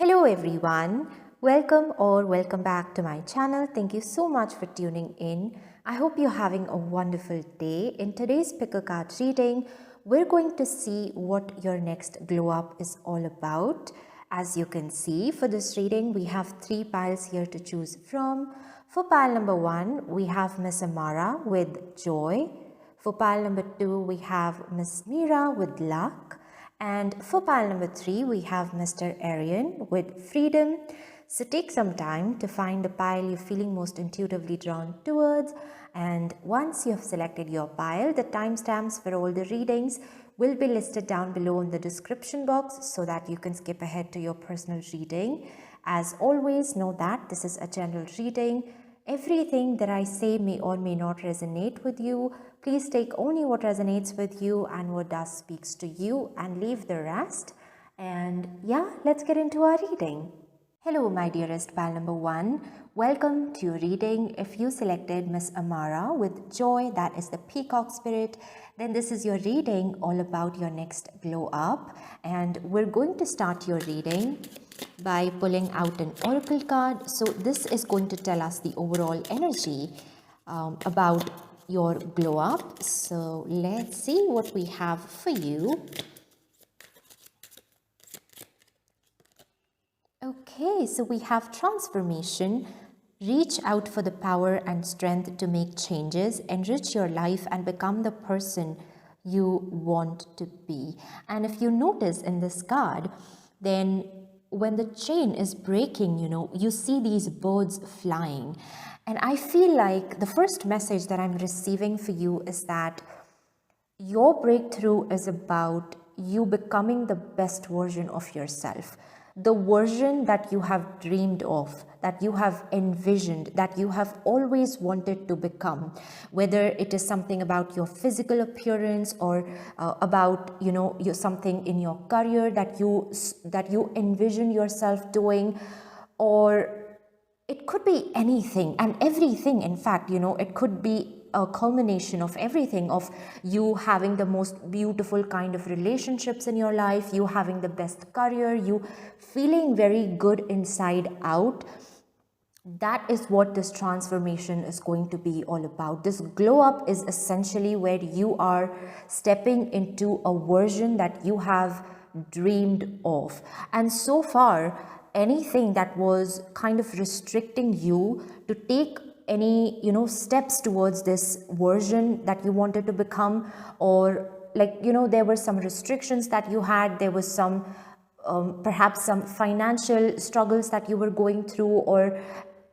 Hello everyone, welcome back to my channel. Thank you so much for tuning in. I hope you're having a wonderful day. In today's pickle card reading, we're going to see what your next glow up is all about. As you can see, for this reading, we have 3 piles here to choose from. For pile number 1, we have Miss Amara with joy. For pile number 2, we have Miss Mira with luck. And for pile number 3, we have Mr. Arian with freedom. So take some time to find the pile you're feeling most intuitively drawn towards. And once you have selected your pile, the timestamps for all the readings will be listed down below in the description box so that you can skip ahead to your personal reading. As always, know that this is a general reading. Everything that I say may or may not resonate with you. Please take only what resonates with you and what does speaks to you and leave the rest. And yeah, let's get into our reading. Hello, my dearest pal number 1. Welcome to your reading. If you selected Miss Amara with joy, that is the peacock spirit, then this is your reading all about your next glow up. And we're going to start your reading by pulling out an oracle card. So this is going to tell us the overall energy about your glow up. So let's see what we have for you. Okay, so we have transformation. Reach out for the power and strength to make changes, enrich your life and become the person you want to be. And if you notice in this card, then when the chain is breaking, you see these birds flying. And I feel like the first message that I'm receiving for you is that your breakthrough is about you becoming the best version of yourself. The version that you have dreamed of, that you have envisioned, that you have always wanted to become, whether it is something about your physical appearance or about something in your career that you envision yourself doing, or it could be anything and everything. In fact, it could be a culmination of everything, of you having the most beautiful kind of relationships in your life, you having the best career, you feeling very good inside out. That is what this transformation is going to be all about. This glow up is essentially where you are stepping into a version that you have dreamed of. And so far, anything that was kind of restricting you to take any steps towards this version that you wanted to become, or there were some restrictions that you had, there was some perhaps some financial struggles that you were going through, or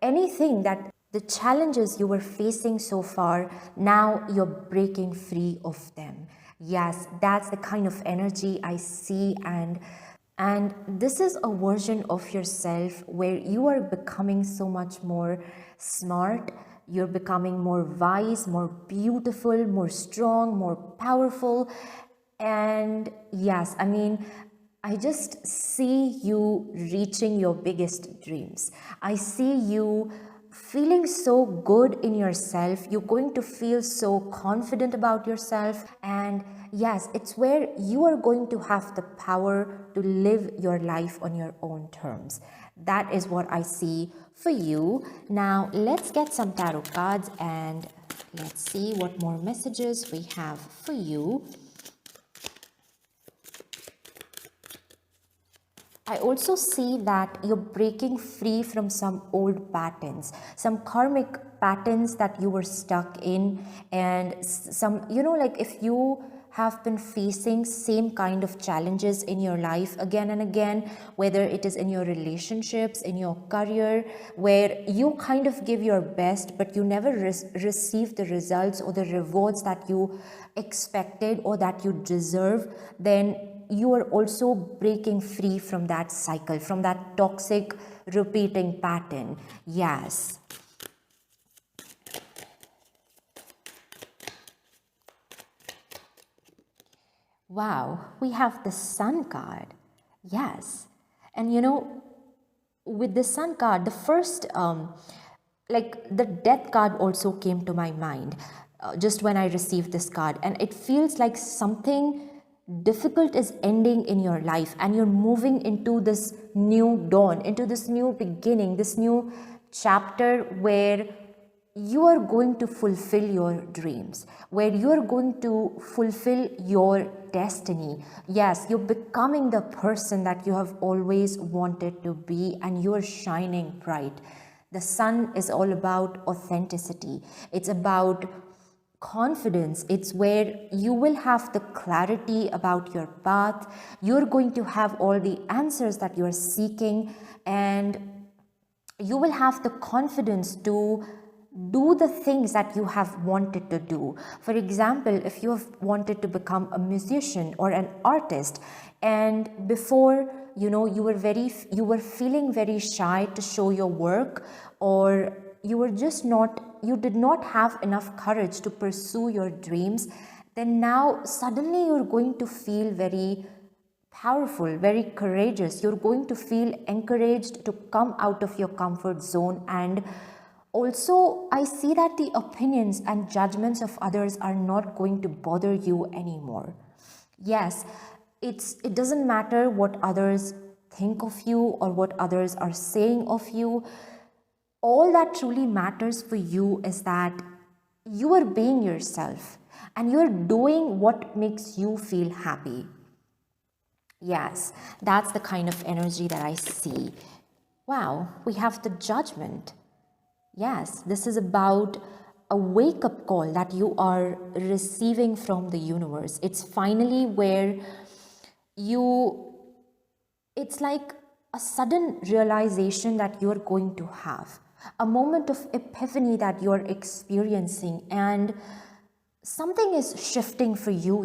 anything that the challenges you were facing so far, now you're breaking free of them. Yes, that's the kind of energy I see. And this is a version of yourself where you are becoming so much more smart, you're becoming more wise, more beautiful, more strong, more powerful. And yes, I just see you reaching your biggest dreams. I see you feeling so good in yourself. You're going to feel so confident about yourself. And yes, it's where you are going to have the power to live your life on your own terms. That is what I see for you. Now, let's get some tarot cards and let's see what more messages we have for you. I also see that you're breaking free from some old patterns, some karmic patterns that you were stuck in, and some, if you have been facing same kind of challenges in your life again and again, whether it is in your relationships, in your career, where you kind of give your best, but you never receive the results or the rewards that you expected or that you deserve, then you are also breaking free from that cycle, from that toxic repeating pattern. Yes. Wow, we have the Sun card. Yes. And with the Sun card, the first, the Death card also came to my mind just when I received this card. And it feels like something difficult is ending in your life and you're moving into this new dawn, into this new beginning, this new chapter where you are going to fulfill your dreams, where you are going to fulfill your destiny. Yes, you're becoming the person that you have always wanted to be, and you're shining bright. The sun is all about authenticity. It's about confidence. It's where you will have the clarity about your path. You're going to have all the answers that you're seeking, and you will have the confidence to do the things that you have wanted to do. For example, if you have wanted to become a musician or an artist, and before, you were feeling very shy to show your work, or you did not have enough courage to pursue your dreams, then now suddenly you're going to feel very powerful, very courageous. You're going to feel encouraged to come out of your comfort zone. And also, I see that the opinions and judgments of others are not going to bother you anymore. Yes, it doesn't matter what others think of you or what others are saying of you. All that truly matters for you is that you are being yourself and you're doing what makes you feel happy. Yes, that's the kind of energy that I see. Wow, we have the Judgment. Yes, this is about a wake-up call that you are receiving from the universe. It's finally where it's like a sudden realization that you're going to have, a moment of epiphany that you're experiencing, and something is shifting for you,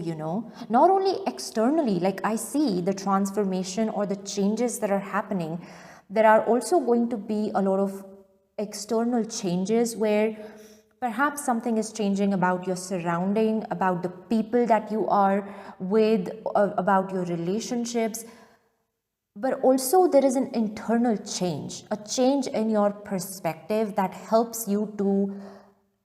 not only externally, like I see the transformation or the changes that are happening. There are also going to be a lot of external changes where perhaps something is changing about your surrounding, about the people that you are with, about your relationships. But also there is an internal change, a change in your perspective that helps you to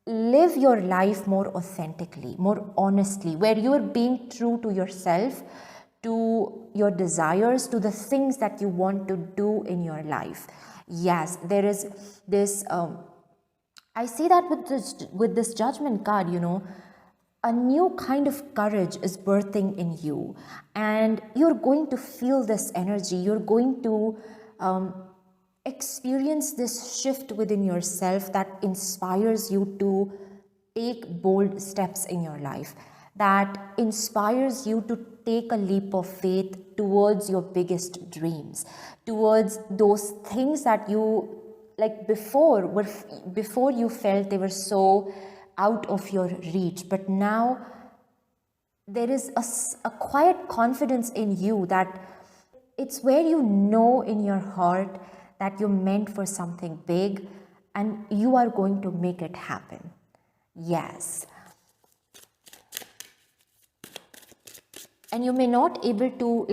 live your life more authentically, more honestly, where you are being true to yourself, to your desires, to the things that you want to do in your life. Yes, there is this, I see that with this Judgment card, a new kind of courage is birthing in you, and you're going to feel this energy. You're going to experience this shift within yourself that inspires you to take bold steps in your life, that inspires you to take a leap of faith towards your biggest dreams, towards those things that you, like before you felt they were so out of your reach, but now there is a quiet confidence in you that it's where you know in your heart that you're meant for something big and you are going to make it happen. Yes. And you may not able to,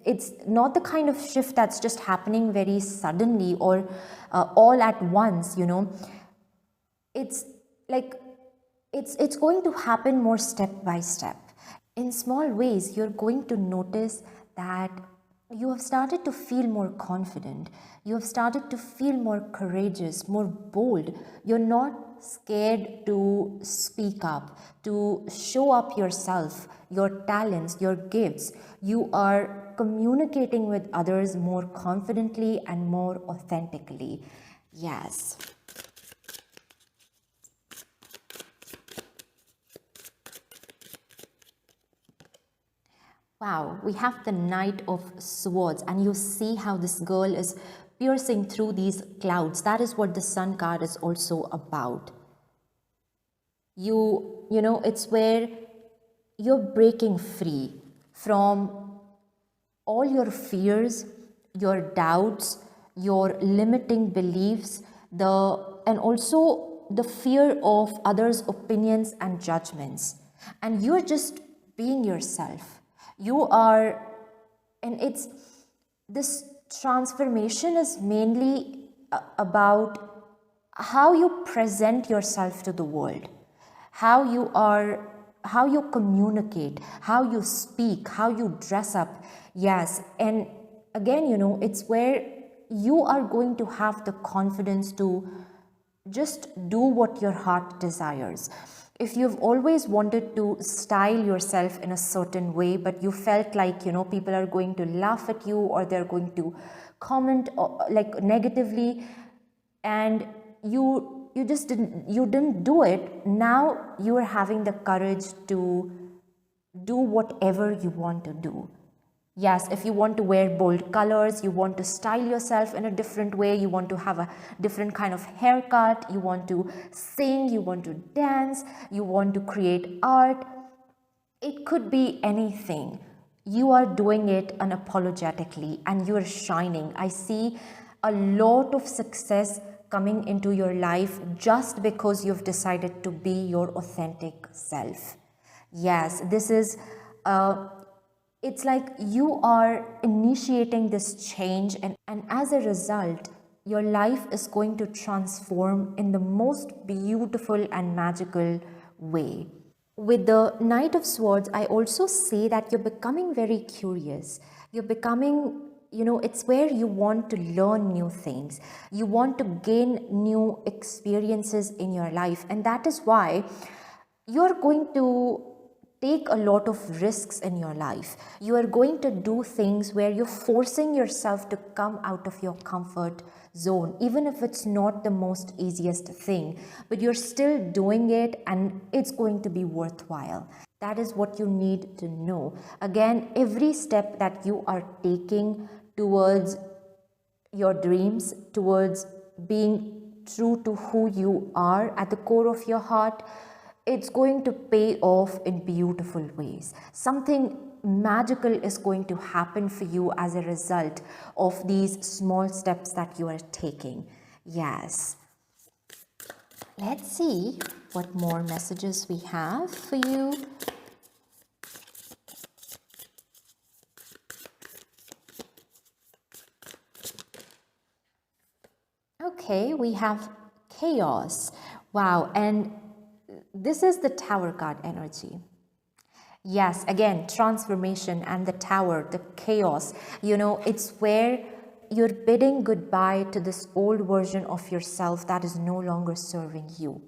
it's not the kind of shift that's just happening very suddenly or all at once, It's like, it's going to happen more step by step. In small ways, you're going to notice that you have started to feel more confident. You have started to feel more courageous, more bold. You're not scared to speak up, to show up yourself, your talents, your gifts. You are communicating with others more confidently and more authentically. Yes. Wow, we have the Knight of Swords, and you see how this girl is piercing through these clouds. That is what the Sun card is also about. It's where you're breaking free from all your fears, your doubts, your limiting beliefs, and also the fear of others' opinions and judgments. And you're just being yourself. This transformation is mainly about how you present yourself to the world, how you are how you communicate, how you speak, how you dress up. Yes, and again, it's where you are going to have the confidence to just do what your heart desires. If you've always wanted to style yourself in a certain way, but you felt like, people are going to laugh at you, or they're going to comment like negatively, and you just didn't do it, now you are having the courage to do whatever you want to do. Yes, if you want to wear bold colors, you want to style yourself in a different way, you want to have a different kind of haircut, you want to sing, you want to dance, you want to create art, it could be anything. You are doing it unapologetically and you are shining. I see a lot of success coming into your life just because you've decided to be your authentic self. Yes, this is it's like you are initiating this change, and as a result, your life is going to transform in the most beautiful and magical way. With the Knight of Swords, I also say that you're becoming very curious. You're becoming, it's where you want to learn new things. You want to gain new experiences in your life. And that is why you're going to take a lot of risks in your life. You are going to do things where you're forcing yourself to come out of your comfort zone, even if it's not the most easiest thing, but you're still doing it and it's going to be worthwhile. That is what you need to know. Again, every step that you are taking towards your dreams, towards being true to who you are at the core of your heart, it's going to pay off in beautiful ways. Something magical is going to happen for you as a result of these small steps that you are taking. Yes. Let's see what more messages we have for you. Okay, we have chaos. Wow, and this is the Tower card energy. Yes, again, transformation and the Tower, the chaos. It's where you're bidding goodbye to this old version of yourself that is no longer serving you.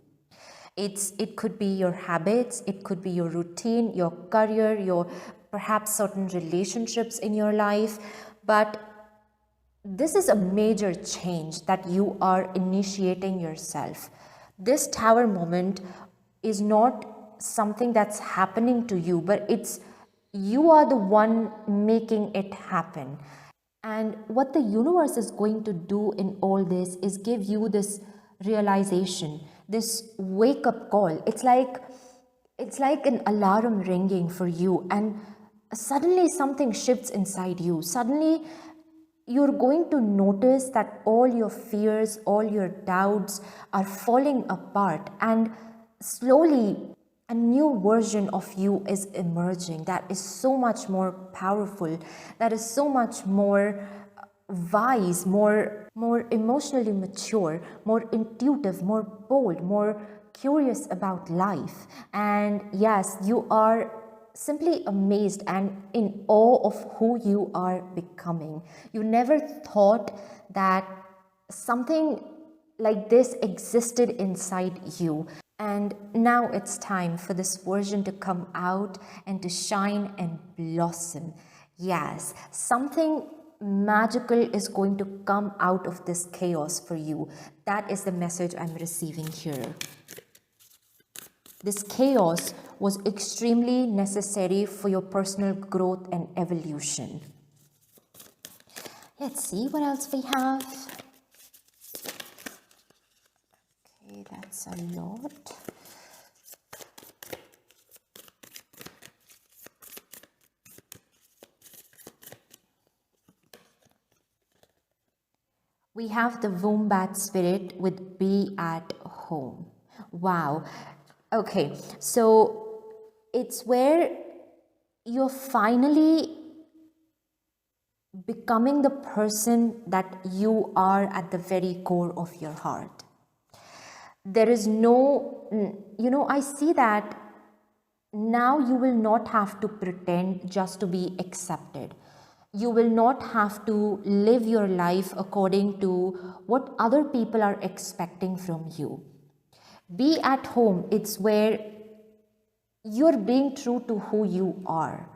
It could be your habits, it could be your routine, your career, your perhaps certain relationships in your life, but this is a major change that you are initiating yourself. This Tower moment is not something that's happening to you, but you are the one making it happen. And what the universe is going to do in all this is give you this realization, this wake-up call. It's like an alarm ringing for you, and suddenly something shifts inside you. Suddenly you're going to notice that all your fears, all your doubts are falling apart, and slowly a new version of you is emerging that is so much more powerful, that is so much more wise, more emotionally mature, more intuitive, more bold, more curious about life. And yes, you are simply amazed and in awe of who you are becoming. You never thought that something like this existed inside you. And now it's time for this version to come out and to shine and blossom. Yes, something magical is going to come out of this chaos for you. That is the message I'm receiving here. This chaos was extremely necessary for your personal growth and evolution. Let's see what else we have. Okay, that's a lot. We have the wombat spirit with be at home. Wow. Okay, so it's where you're finally becoming the person that you are at the very core of your heart. There is no, I see that now you will not have to pretend just to be accepted. You will not have to live your life according to what other people are expecting from you. Be at home. It's where you're being true to who you are.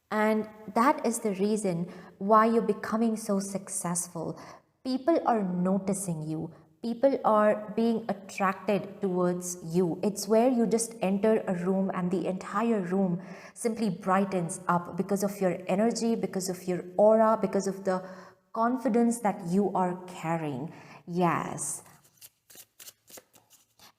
And that is the reason why you're becoming so successful. People are noticing you. People are being attracted towards you. It's where you just enter a room and the entire room simply brightens up because of your energy, because of your aura, because of the confidence that you are carrying. Yes.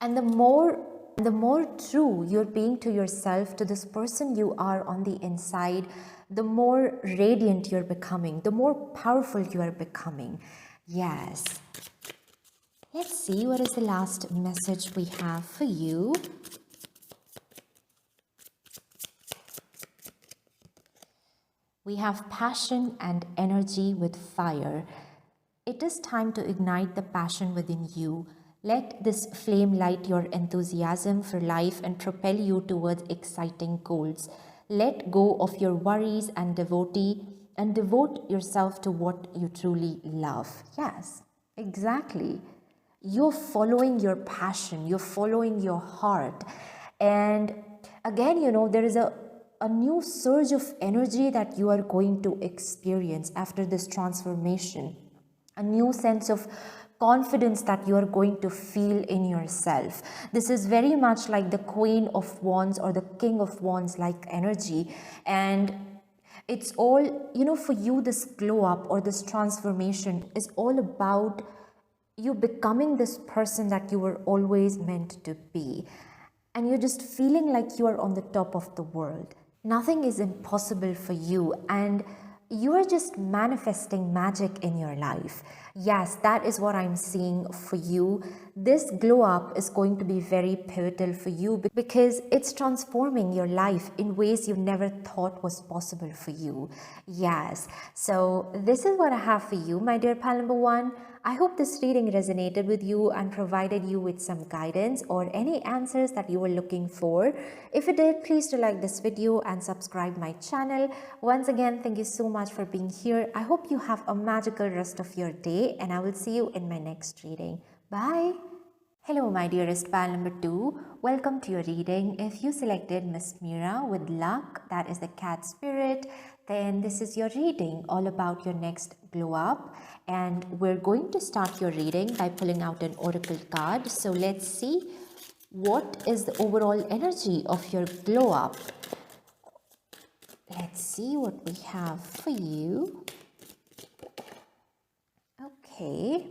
And the more true you're being to yourself, to this person you are on the inside, the more radiant you're becoming, the more powerful you are becoming. Yes. Let's see what is the last message we have for you. We have passion and energy with fire. It is time to ignite the passion within you. Let this flame light your enthusiasm for life and propel you towards exciting goals. Let go of your worries and devote yourself to what you truly love. Yes, exactly. You're following your passion, you're following your heart. And again, there is a new surge of energy that you are going to experience after this transformation. A new sense of confidence that you are going to feel in yourself. This is very much like the Queen of Wands or the King of Wands like energy. And it's all, for you, this glow up or this transformation is all about you becoming this person that you were always meant to be. And you're just feeling like you are on the top of the world. Nothing is impossible for you, and you are just manifesting magic in your life. Yes, that is what I'm seeing for you. This glow up is going to be very pivotal for you because it's transforming your life in ways you never thought was possible for you. Yes, so this is what I have for you, my dear pal number one. I hope this reading resonated with you and provided you with some guidance or any answers that you were looking for. If it did, please do like this video and subscribe my channel. Once again, thank you so much for being here. I hope you have a magical rest of your day, and I will see you in my next reading. Bye. Hello, my dearest pal number two. Welcome to your reading. If you selected Miss Mira with luck, that is the cat spirit, then this is your reading all about your next glow up. And we're going to start your reading by pulling out an oracle card. So let's see what is the overall energy of your glow up. Let's see what we have for you. Okay.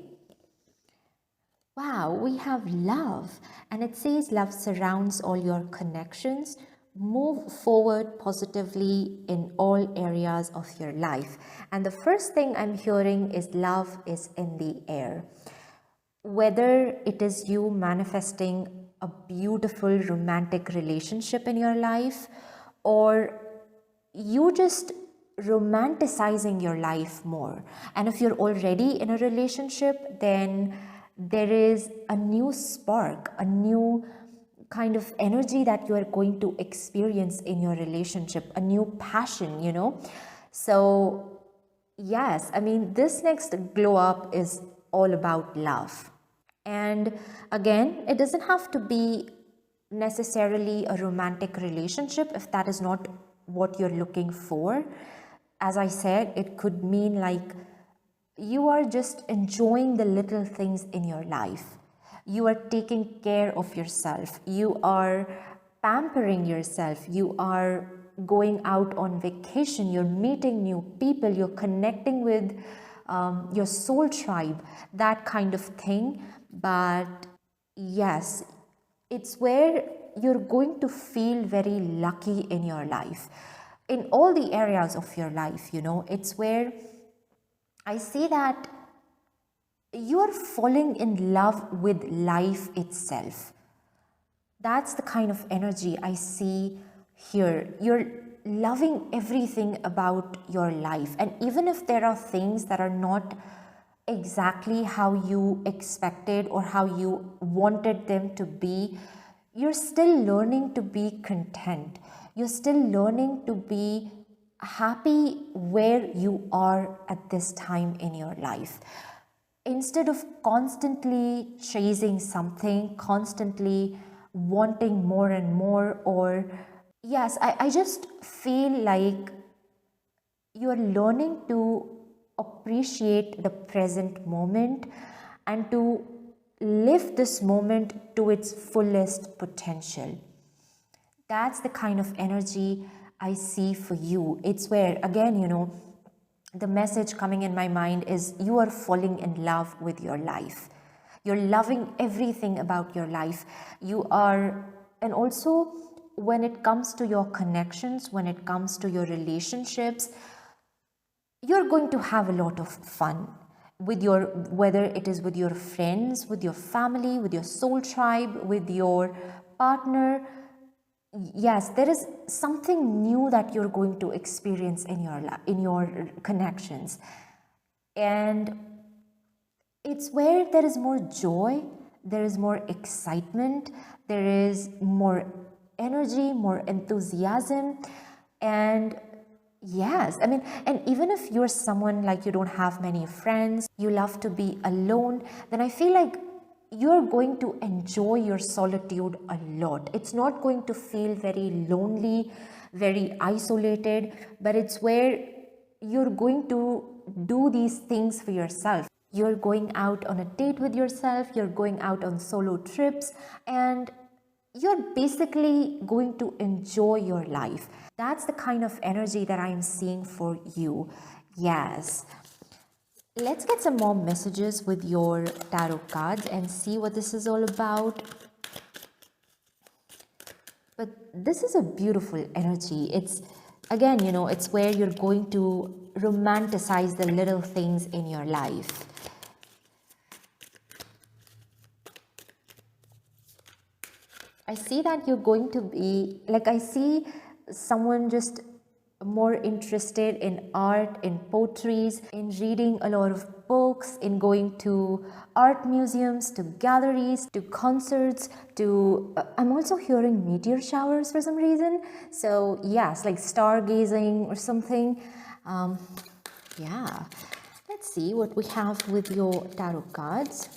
Wow, we have love, and it says love surrounds all your connections. Move forward positively in all areas of your life. And the first thing I'm hearing is love is in the air. Whether it is you manifesting a beautiful romantic relationship in your life, or you just romanticizing your life more. And if you're already in a relationship, then there is a new spark, a new kind of energy that you are going to experience in your relationship, a new passion, So yes, this next glow up is all about love. And again, it doesn't have to be necessarily a romantic relationship if that is not what you're looking for. As I said, it could mean like you are just enjoying the little things in your life. You are taking care of yourself. You are pampering yourself. You are going out on vacation. You're meeting new people. You're connecting with your soul tribe, that kind of thing. But yes, it's where you're going to feel very lucky in your life, in all the areas of your life. It's where I see that you are falling in love with life itself. That's the kind of energy I see here. You're loving everything about your life. And even if there are things that are not exactly how you expected or how you wanted them to be, you're still learning to be content. You're still learning to be happy where you are at this time in your life. Instead of constantly chasing something, constantly wanting more and more, or yes, I just feel like you're learning to appreciate the present moment and to live this moment to its fullest potential. That's the kind of energy I see for you. It's where, again, the message coming in my mind is you are falling in love with your life. You're loving everything about your life. You are, and also when it comes to your connections, when it comes to your relationships, you're going to have a lot of fun with whether it is with your friends, with your family, with your soul tribe, with your partner. Yes, there is something new that you're going to experience in your connections, and it's where there is more joy, there is more excitement, there is more energy, more enthusiasm. And yes, I mean, and even if you're someone like you don't have many friends, you love to be alone, then I feel like you're going to enjoy your solitude a lot. It's not going to feel very lonely, very isolated, but it's where you're going to do these things for yourself. You're going out on a date with yourself, you're going out on solo trips, and you're basically going to enjoy your life. That's the kind of energy that I'm seeing for you. Yes. Let's get some more messages with your tarot cards and see what this is all about. But this is a beautiful energy. It's, again, it's where you're going to romanticize the little things in your life. I see that you're going to be, like, I see someone just more interested in art, in poetries, in reading a lot of books, in going to art museums, to galleries, to concerts, to I'm also hearing meteor showers for some reason. So yes, like stargazing or something. Yeah, let's see what we have with your tarot cards.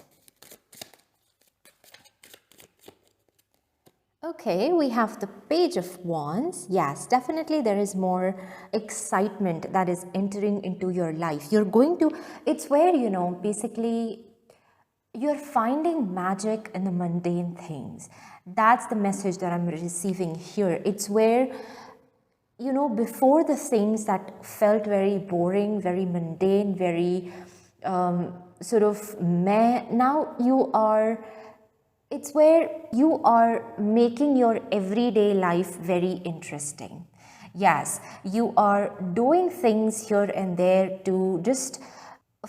Okay, we have the Page of Wands. Yes, definitely there is more excitement that is entering into your life. You're going to, it's where, basically you're finding magic in the mundane things. That's the message that I'm receiving here. It's where, before the things that felt very boring, very mundane, very sort of meh, now it's where you are making your everyday life very interesting. Yes, you are doing things here and there to just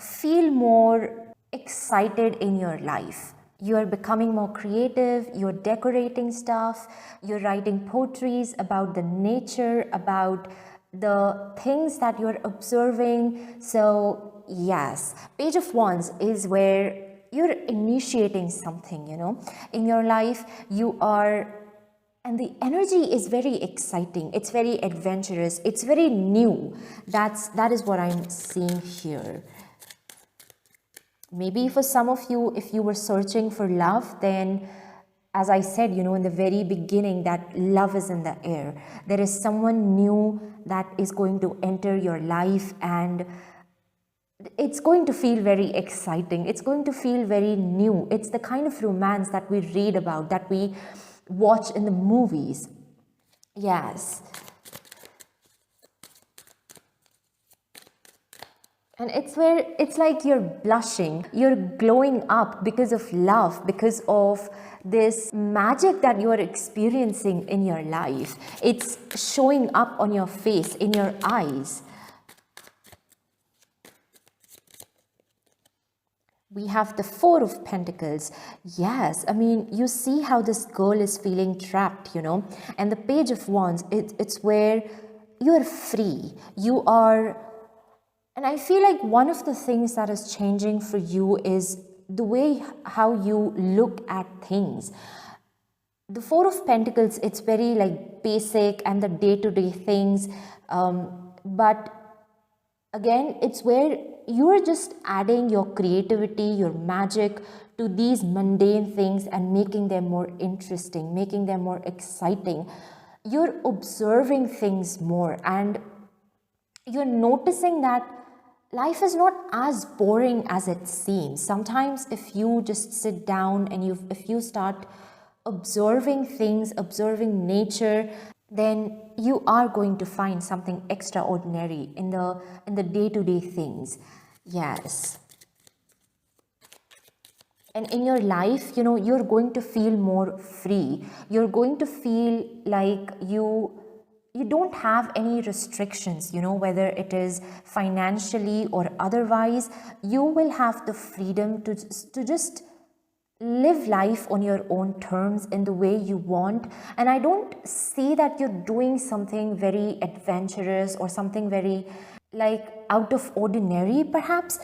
feel more excited in your life. You are becoming more creative, you're decorating stuff, you're writing poetries about the nature, about the things that you're observing. So yes, Page of Wands is where you're initiating something, in your life. You are, and the energy is very exciting, it's very adventurous, it's very new. That is what I'm seeing here. Maybe for some of you, if you were searching for love, then as I said, in the very beginning, that love is in the air. There is someone new that is going to enter your life, and it's going to feel very exciting. It's going to feel very new. It's the kind of romance that we read about, that we watch in the movies. Yes. And it's where it's like you're blushing, you're glowing up because of love, because of this magic that you're experiencing in your life. It's showing up on your face, in your eyes. We have the Four of Pentacles. Yes, I mean, you see how this girl is feeling trapped, And the Page of Wands, it's where you're free. You are, and I feel like one of the things that is changing for you is the way how you look at things. the Four of Pentacles, it's very like basic and the day-to-day things, but again, it's where you're just adding your creativity, your magic to these mundane things and making them more interesting, making them more exciting. You're observing things more and you're noticing that life is not as boring as it seems. Sometimes if you just sit down and if you start observing things, observing nature, then you are going to find something extraordinary in the day-to-day things. Yes. And in your life, you're going to feel more free. You're going to feel like you don't have any restrictions, whether it is financially or otherwise. You will have the freedom to just live life on your own terms in the way you want. And I don't see that you're doing something very adventurous or something very like out of ordinary perhaps,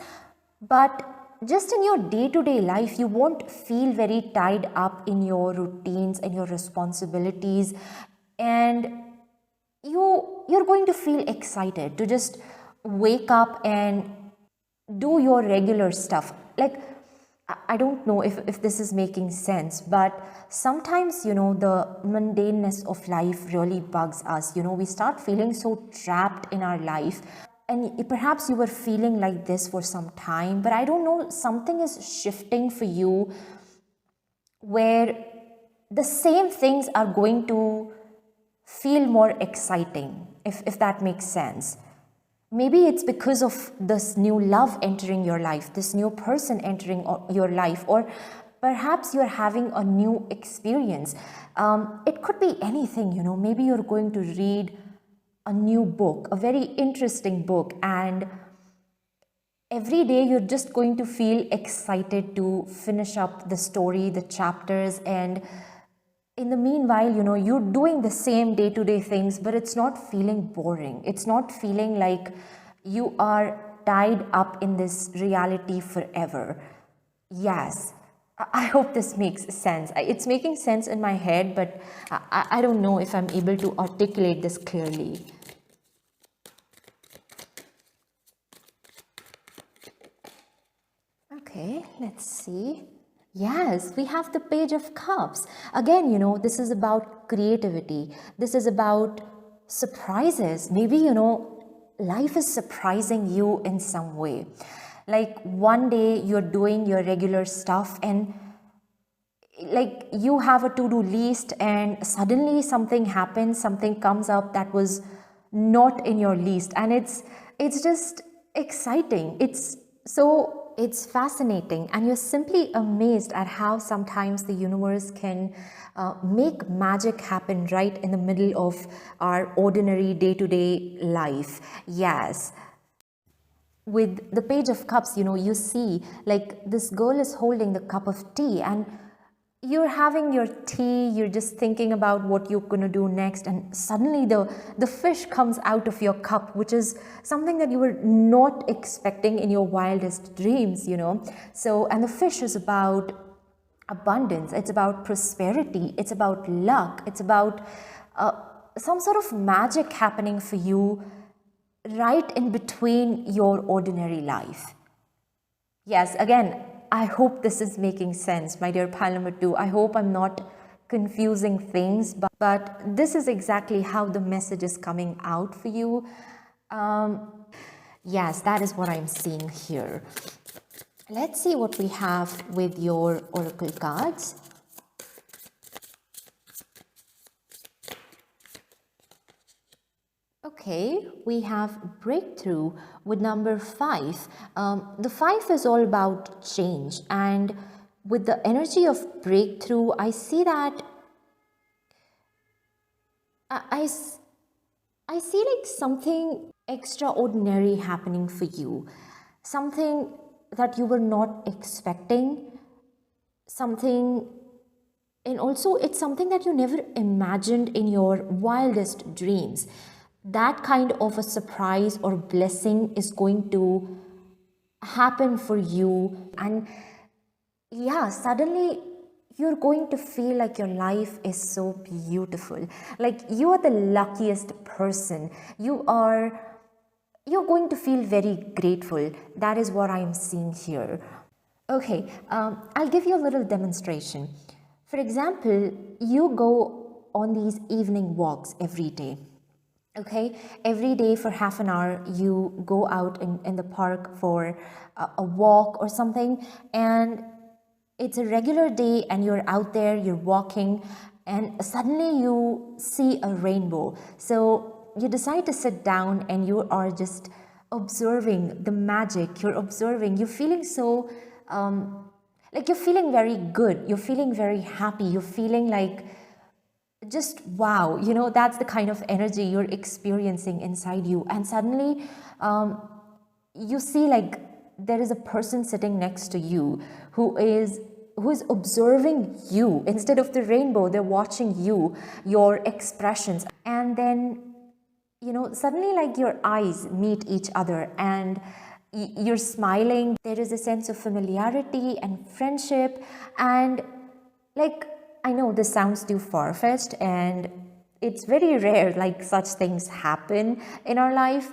but just in your day-to-day life, you won't feel very tied up in your routines and your responsibilities, and you're going to feel excited to just wake up and do your regular stuff. Like, I don't know if this is making sense, but sometimes, the mundaneness of life really bugs us. We start feeling so trapped in our life. And perhaps you were feeling like this for some time, but I don't know, something is shifting for you where the same things are going to feel more exciting, if that makes sense. Maybe it's because of this new love entering your life, this new person entering your life, or perhaps you're having a new experience. It could be anything, maybe you're going to read a new book, a very interesting book, and every day you're just going to feel excited to finish up the story, the chapters, and in the meanwhile, you're doing the same day-to-day things, but it's not feeling boring. It's not feeling like you are tied up in this reality forever. Yes, I hope this makes sense. It's making sense in my head, but I don't know if I'm able to articulate this clearly. Okay, let's see. Yes, we have the Page of Cups. Again, this is about creativity. This is about surprises. Maybe, life is surprising you in some way. Like one day you're doing your regular stuff and like you have a to-do list and suddenly something happens, something comes up that was not in your list, and it's just exciting. It's fascinating, and you're simply amazed at how sometimes the universe can make magic happen right in the middle of our ordinary day-to-day life. Yes. With the Page of Cups, you see like this girl is holding the cup of tea and you're having your tea, you're just thinking about what you're going to do next, and suddenly the fish comes out of your cup, which is something that you were not expecting in your wildest dreams, So, and the fish is about abundance, it's about prosperity, it's about luck, it's about some sort of magic happening for you right in between your ordinary life. Yes, again, I hope this is making sense, my dear pile number 2. I hope I'm not confusing things, but this is exactly how the message is coming out for you. Yes, that is what I'm seeing here. Let's see what we have with your oracle cards. Okay, we have breakthrough with number 5. The 5 is all about change, and with the energy of breakthrough, I see that I see like something extraordinary happening for you, something that you were not expecting, something, and also it's something that you never imagined in your wildest dreams. That kind of a surprise or blessing is going to happen for you, and yeah, suddenly you're going to feel like your life is so beautiful. Like you are the luckiest person. You're going to feel very grateful. That is what I'm seeing here. Okay, I'll give you a little demonstration. For example, you go on these evening walks every day. Okay, every day for half an hour, you go out in the park for a walk or something, and it's a regular day and you're out there, you're walking, and suddenly you see a rainbow. So you decide to sit down and you are just observing the magic. You're observing, you're feeling so, like you're feeling very good, you're feeling very happy, you're feeling like just wow, that's the kind of energy you're experiencing inside you. And suddenly you see like there is a person sitting next to you who is observing you. Instead of the rainbow, they're watching you, your expressions. And then suddenly like your eyes meet each other and you're smiling. There is a sense of familiarity and friendship. And like, I know this sounds too far-fetched and it's very rare like such things happen in our life,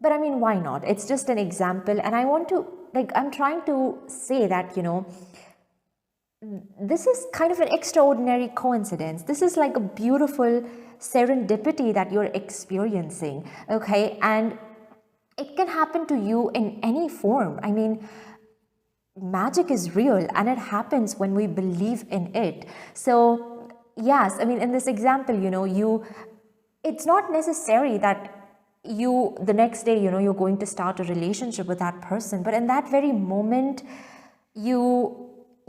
but I mean, why not? It's just an example. And I'm trying to say that, this is kind of an extraordinary coincidence. This is like a beautiful serendipity that you're experiencing, okay? And it can happen to you in any form. I mean, magic is real and it happens when we believe in it. So yes, I mean, in this example, it's not necessary that the next day, you're going to start a relationship with that person, but in that very moment, you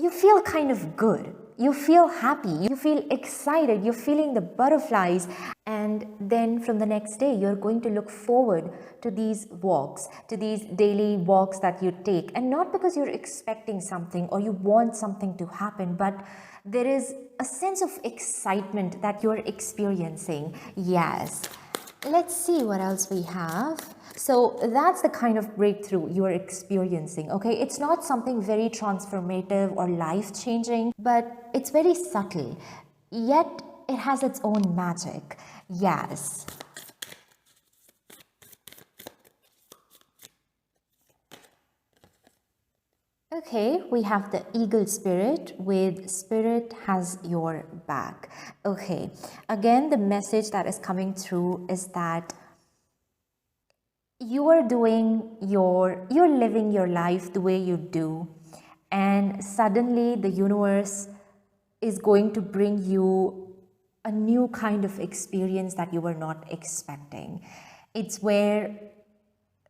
feel kind of good. You feel happy, you feel excited, you're feeling the butterflies. And then from the next day, you're going to look forward to these walks, to these daily walks that you take. And not because you're expecting something or you want something to happen, but there is a sense of excitement that you're experiencing. Yes. Let's see what else we have. So that's the kind of breakthrough you're experiencing, okay? It's not something very transformative or life-changing, but it's very subtle, yet it has its own magic. Yes. Okay, we have the eagle spirit with spirit has your back. Okay, again, the message that is coming through is that you're living your life the way you do, and suddenly the universe is going to bring you a new kind of experience that you were not expecting. It's where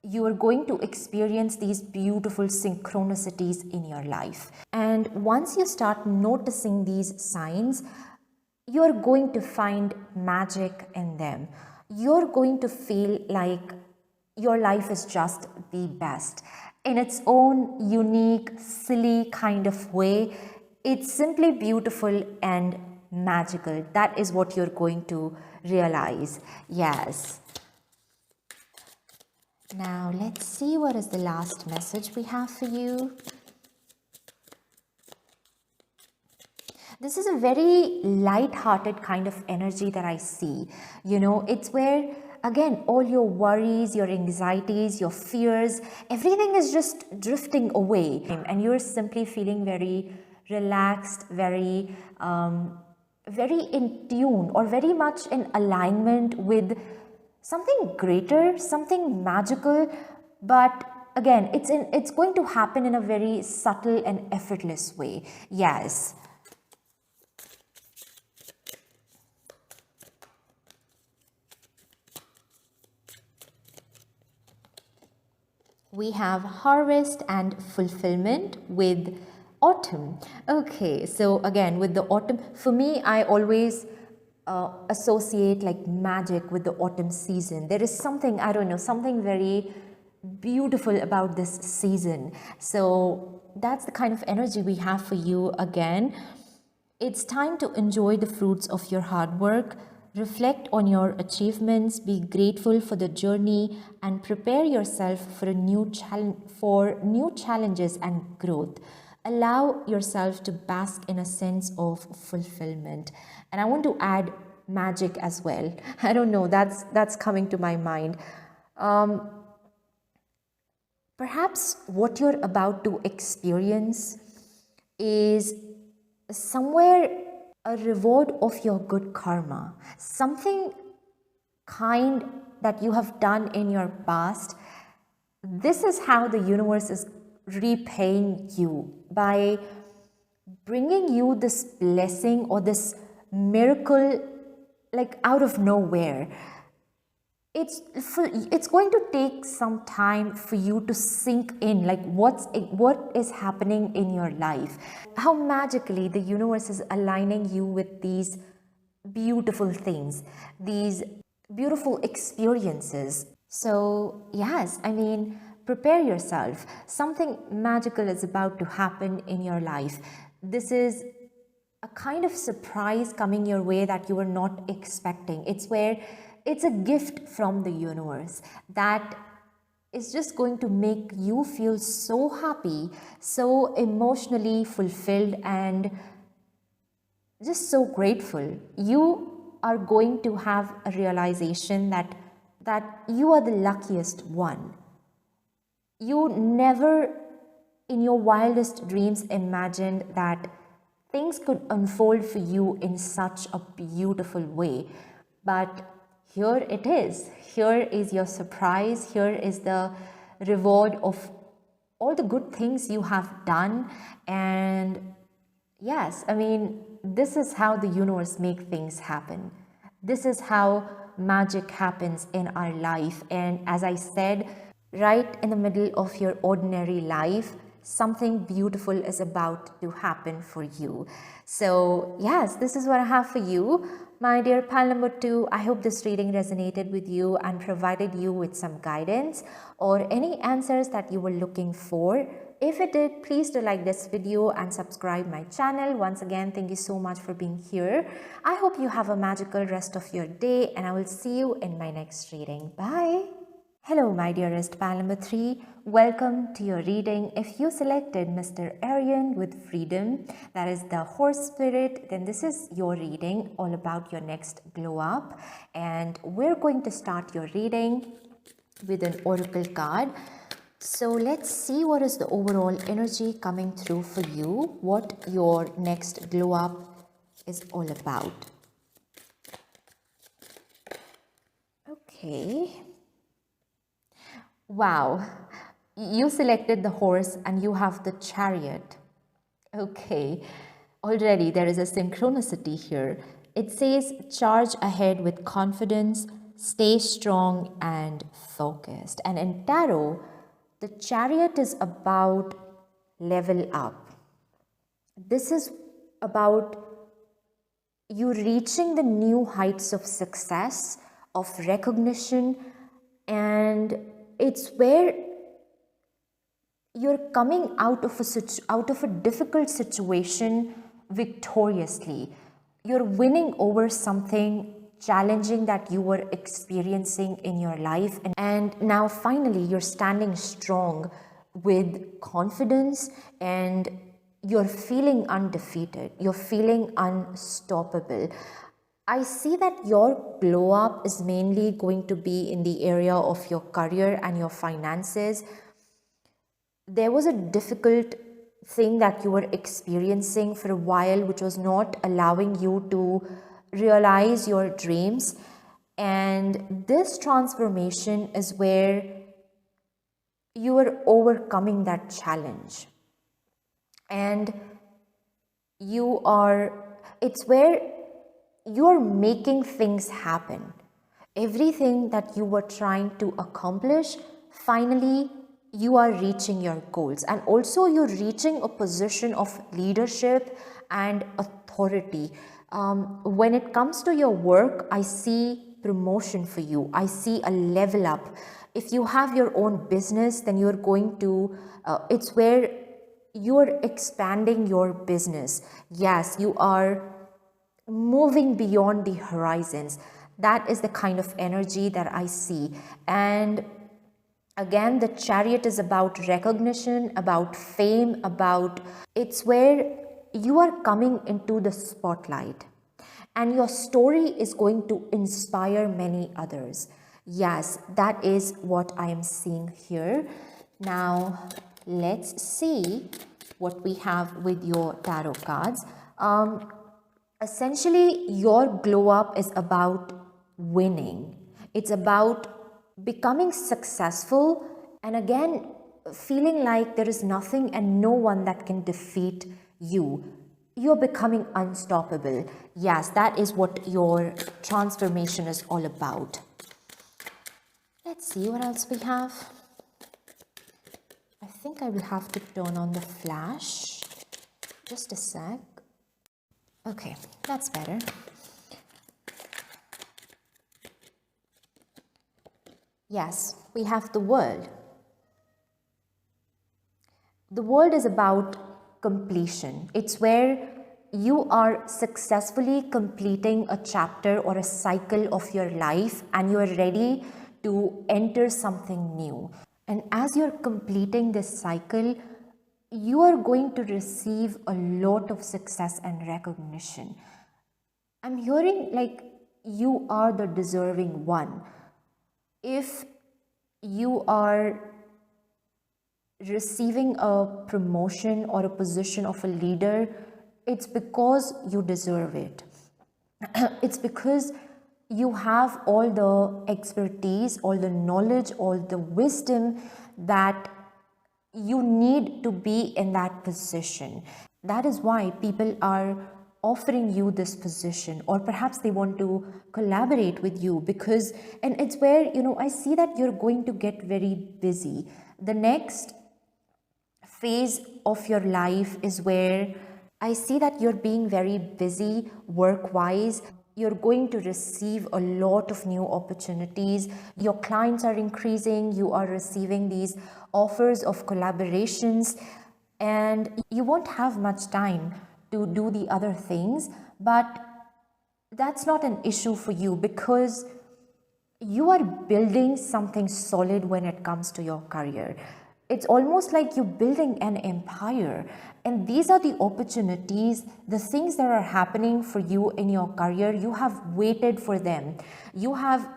you are going to experience these beautiful synchronicities in your life. And once you start noticing these signs, you're going to find magic in them. You're going to feel like your life is just the best. In its own unique, silly kind of way, it's simply beautiful and magical. That is what you're going to realize. Yes. Now let's see what is the last message we have for you. This is a very light-hearted kind of energy that I see. It's where, again, all your worries, your anxieties, your fears, everything is just drifting away. And you're simply feeling very relaxed, very in tune, or very much in alignment with something greater, something magical. But again, it's going to happen in a very subtle and effortless way. Yes. We have harvest and fulfillment with autumn. Okay, so again with the autumn, for me, I always associate like magic with the autumn season. There is something, I don't know, something very beautiful about this season. So that's the kind of energy we have for you again. It's time to enjoy the fruits of your hard work. Reflect on your achievements, be grateful for the journey, and prepare yourself for new challenges and growth. Allow yourself to bask in a sense of fulfillment. And I want to add magic as well. I don't know, that's coming to my mind. Perhaps what you're about to experience is somewhere a reward of your good karma, something kind that you have done in your past. This is how the universe is repaying you, by bringing you this blessing or this miracle like out of nowhere. It's going to take some time for you to sink in, like what is happening in your life, how magically the universe is aligning you with these beautiful things, these beautiful experiences. So yes, I mean, prepare yourself. Something magical is about to happen in your life. This is a kind of surprise coming your way that you were not expecting. It's a gift from the universe that is just going to make you feel so happy, so emotionally fulfilled, and just so grateful. You are going to have a realization that you are the luckiest one. You never in your wildest dreams imagined that things could unfold for you in such a beautiful way. But here it is. Here is your surprise. Here is the reward of all the good things you have done. And yes, I mean, this is how the universe makes things happen. This is how magic happens in our life. And as I said, right in the middle of your ordinary life, something beautiful is about to happen for you. So yes, this is what I have for you, my dear pile number 2. I hope this reading resonated with you and provided you with some guidance or any answers that you were looking for. If it did, please do like this video and subscribe my channel. Once again, thank you so much for being here. I hope you have a magical rest of your day, and I will see you in my next reading. Bye. Hello, my dearest pile number 3. Welcome to your reading. If you selected Mr. Aryan with freedom, that is the horse spirit, then this is your reading all about your next glow up. And we're going to start your reading with an oracle card. So let's see what is the overall energy coming through for you, what your next glow up is all about. Okay. Wow, you selected the horse and you have the chariot. Okay, already there is a synchronicity here. It says charge ahead with confidence, stay strong and focused. And in tarot, the chariot is about level up. This is about you reaching the new heights of success, of recognition, and it's where you're coming out of a difficult situation victoriously. You're winning over something challenging that you were experiencing in your life, and now finally you're standing strong with confidence, and you're feeling undefeated. You're feeling unstoppable. I see that your glow up is mainly going to be in the area of your career and your finances. There was a difficult thing that you were experiencing for a while, which was not allowing you to realize your dreams. And this transformation is where you are overcoming that challenge. And it's where you're making things happen. Everything that you were trying to accomplish, finally you are reaching your goals, and also you're reaching a position of leadership and authority. When it comes to your work, I see promotion for you. I see a level up. If you have your own business, then you're going to, it's where you're expanding your business. Yes, you are moving beyond the horizons. That is the kind of energy that I see. And Again, the Chariot is about recognition, about fame, it's where you are coming into the spotlight and your story is going to inspire many others. Yes, that is what I am seeing here. Now, let's see what we have with your tarot cards. Essentially, your glow up is about winning. It's about becoming successful and again feeling like there is nothing and no one that can defeat you. You're becoming unstoppable. Yes, that is what your transformation is all about. Let's see what else we have. I think I will have to turn on the flash. Just a sec. Okay, that's better. Yes, we have the World. The World is about completion. It's where you are successfully completing a chapter or a cycle of your life and you are ready to enter something new. And as you're completing this cycle, you are going to receive a lot of success and recognition. I'm hearing like you are the deserving one. If you are receiving a promotion or a position of a leader, it's because you deserve it. It's because you have all the expertise, all the knowledge, all the wisdom that you need to be in that position. That is why people are offering you this position, or perhaps they want to collaborate with you because, and it's where, I see that you're going to get very busy. The next phase of your life is where I see that you're being very busy work-wise. You're going to receive a lot of new opportunities. Your clients are increasing. You are receiving these offers of collaborations and you won't have much time to do the other things, but that's not an issue for you because you are building something solid when it comes to your career. It's almost like you're building an empire, and these are the opportunities, the things that are happening for you in your career. You have waited for them. You have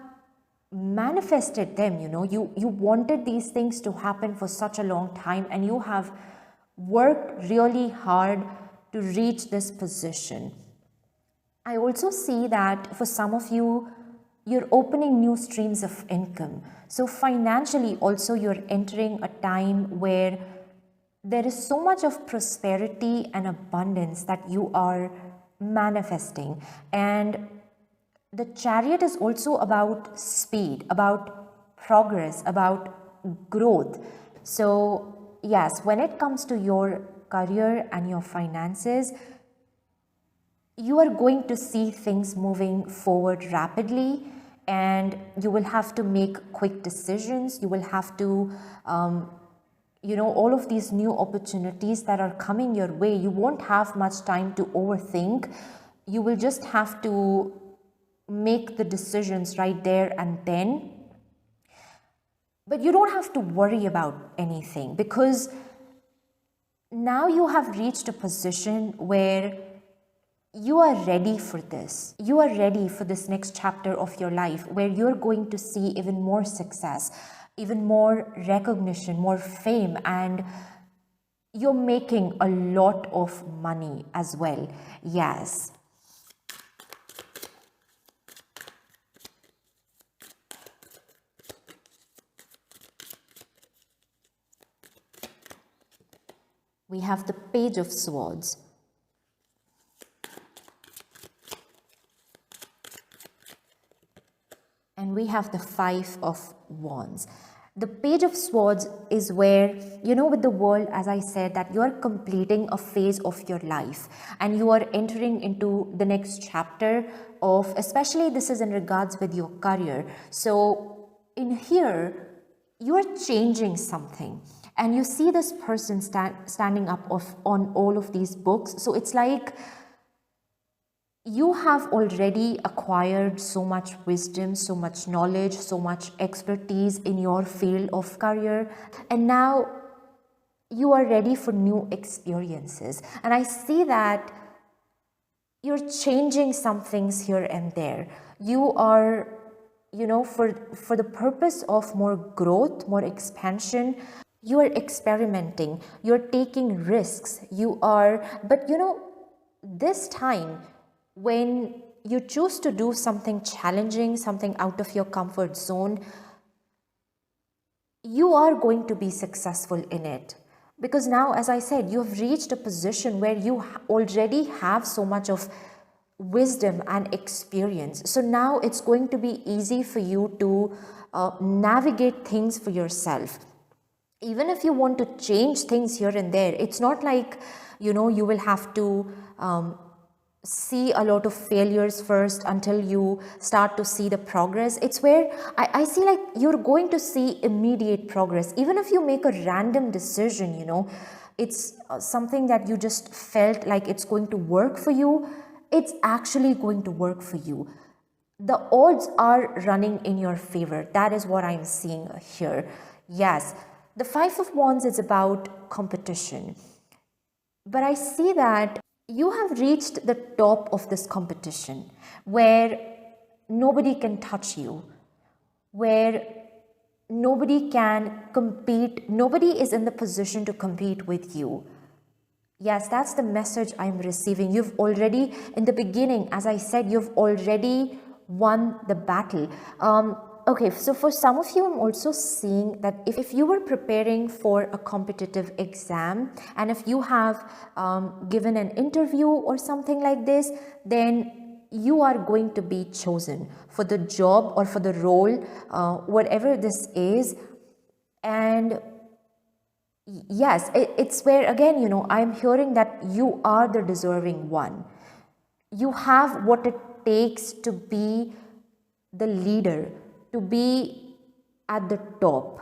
manifested them, you wanted these things to happen for such a long time and you have worked really hard to reach this position. I also see that for some of you, you're opening new streams of income. So financially also you're entering a time where there is so much of prosperity and abundance that you are manifesting. And the Chariot is also about speed, about progress, about growth. So yes, when it comes to your career and your finances, you are going to see things moving forward rapidly and you will have to make quick decisions. You will have to, all of these new opportunities that are coming your way, you won't have much time to overthink. You will just have to make the decisions right there and then. But you don't have to worry about anything because now you have reached a position where you are ready for this. You are ready for this next chapter of your life where you're going to see even more success, even more recognition, more fame, and you're making a lot of money as well. Yes. We have the Page of Swords. And we have the Five of Wands. The Page of Swords is where, with the World, as I said, that you are completing a phase of your life and you are entering into the next chapter of, especially this is in regards with your career. So in here, you are changing something. And you see this person standing up on all of these books. So it's like you have already acquired so much wisdom, so much knowledge, so much expertise in your field of career, and now you are ready for new experiences. And I see that you're changing some things here and there. You are, for the purpose of more growth, more expansion, you are experimenting, you're taking risks, but this time when you choose to do something challenging, something out of your comfort zone, you are going to be successful in it. Because now, as I said, you have reached a position where you already have so much of wisdom and experience. So now it's going to be easy for you to navigate things for yourself. Even if you want to change things here and there, it's not like, you will have to see a lot of failures first until you start to see the progress. It's where I see like you're going to see immediate progress. Even if you make a random decision, it's something that you just felt like it's going to work for you, it's actually going to work for you. The odds are running in your favor. That is what I'm seeing here. Yes, the Five of Wands is about competition. But I see that you have reached the top of this competition where nobody can touch you, where nobody can compete, nobody is in the position to compete with you. Yes, that's the message I'm receiving. You've already, in the beginning, as I said, you've already won the battle. Okay, so for some of you, I'm also seeing that if you were preparing for a competitive exam and if you have given an interview or something like this, then you are going to be chosen for the job or for the role, whatever this is. And yes, it's where again, I'm hearing that you are the deserving one. You have what it takes to be the leader, to be at the top.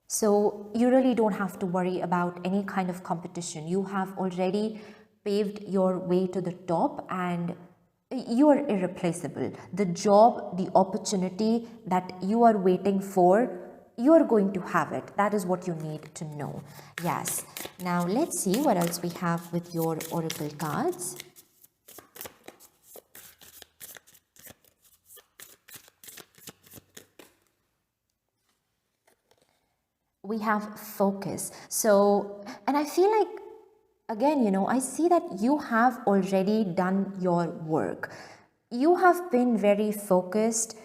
So you really don't have to worry about any kind of competition. You have already paved your way to the top and you are irreplaceable. The job, the opportunity that you are waiting for, you are going to have it. That is what you need to know. Yes. Now let's see what else we have with your oracle cards. We have focus. So, and I feel like, again, I see that you have already done your work. You have been very focused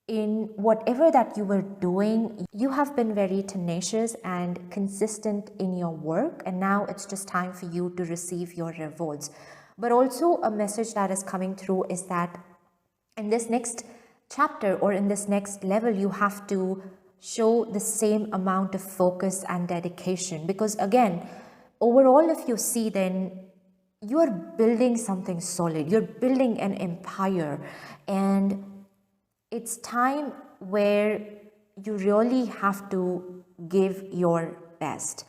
in whatever that you were doing. You have been very tenacious and consistent in your work, and now it's just time for you to receive your rewards. But also a message that is coming through is that in this next chapter or in this next level, you have to show the same amount of focus and dedication, because again, overall, if you see, then you are building something solid, you're building an empire, and it's time where you really have to give your best.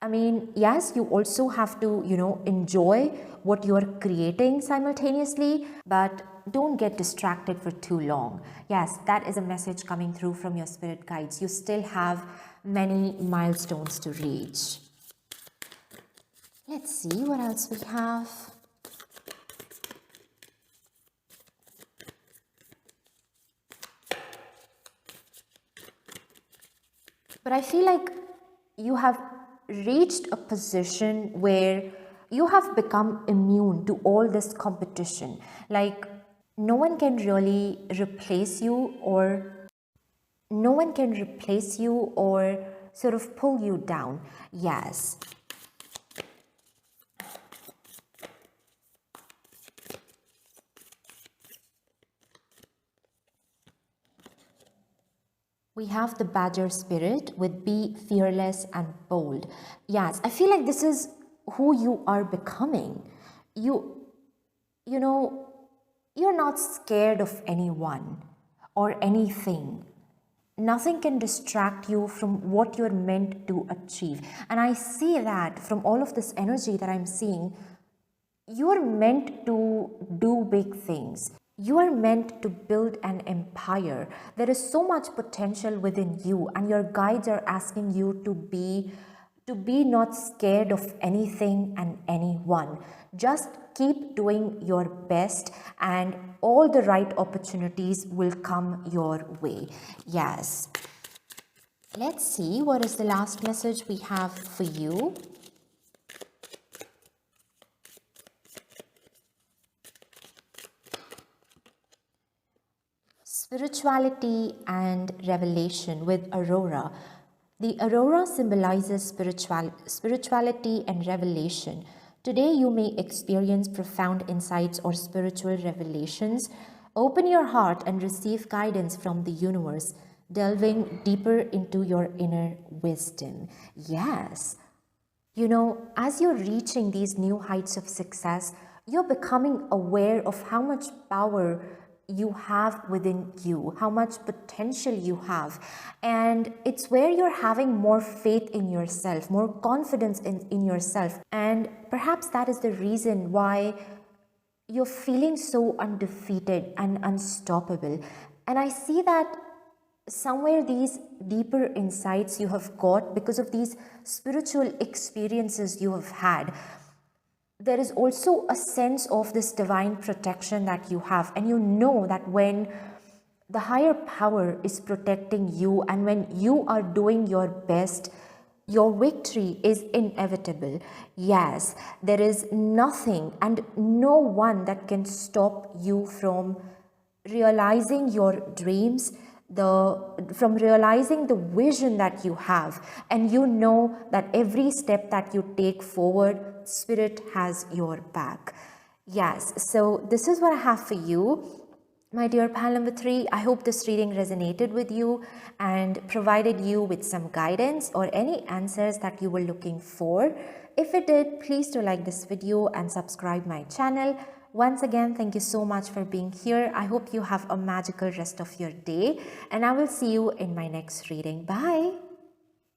I mean, yes, you also have to, enjoy what you're creating simultaneously, but don't get distracted for too long. Yes, that is a message coming through from your spirit guides. You still have many milestones to reach. Let's see what else we have. But I feel like you have reached a position where you have become immune to all this competition. Like, no one can really replace you, or sort of pull you down. Yes. We have the badger spirit with be fearless and bold. Yes, I feel like this is who you are becoming. You're not scared of anyone or anything. Nothing can distract you from what you're meant to achieve. And I see that from all of this energy that I'm seeing, You are meant to do big things. You are meant to build an empire. There is so much potential within you, and your guides are asking you to be not scared of anything and anyone. Just keep doing your best, and all the right opportunities will come your way. Yes. Let's see what is the last message we have for you. Spirituality and revelation with Aurora. The Aurora symbolizes spirituality and revelation. Today you may experience profound insights or spiritual revelations. Open your heart and receive guidance from the universe, delving deeper into your inner wisdom. Yes. You know, as you're reaching these new heights of success, you're becoming aware of how much power you have within you, how much potential you have. And it's where you're having more faith in yourself, more confidence in yourself. And perhaps that is the reason why you're feeling so undefeated and unstoppable. And I see that somewhere these deeper insights you have got because of these spiritual experiences you have had. There is also a sense of this divine protection that you have, and you know that when the higher power is protecting you and when you are doing your best, your victory is inevitable. Yes, there is nothing and no one that can stop you from realizing your dreams, from realizing the vision that you have. And you know that every step that you take forward, Spirit has your back. Yes, so this is what I have for you, my dear pal number 3. I hope this reading resonated with you and provided you with some guidance or any answers that you were looking for. If it did, please do like this video and subscribe my channel. Once again, thank you so much for being here. I hope you have a magical rest of your day, and I will see you in my next reading. Bye.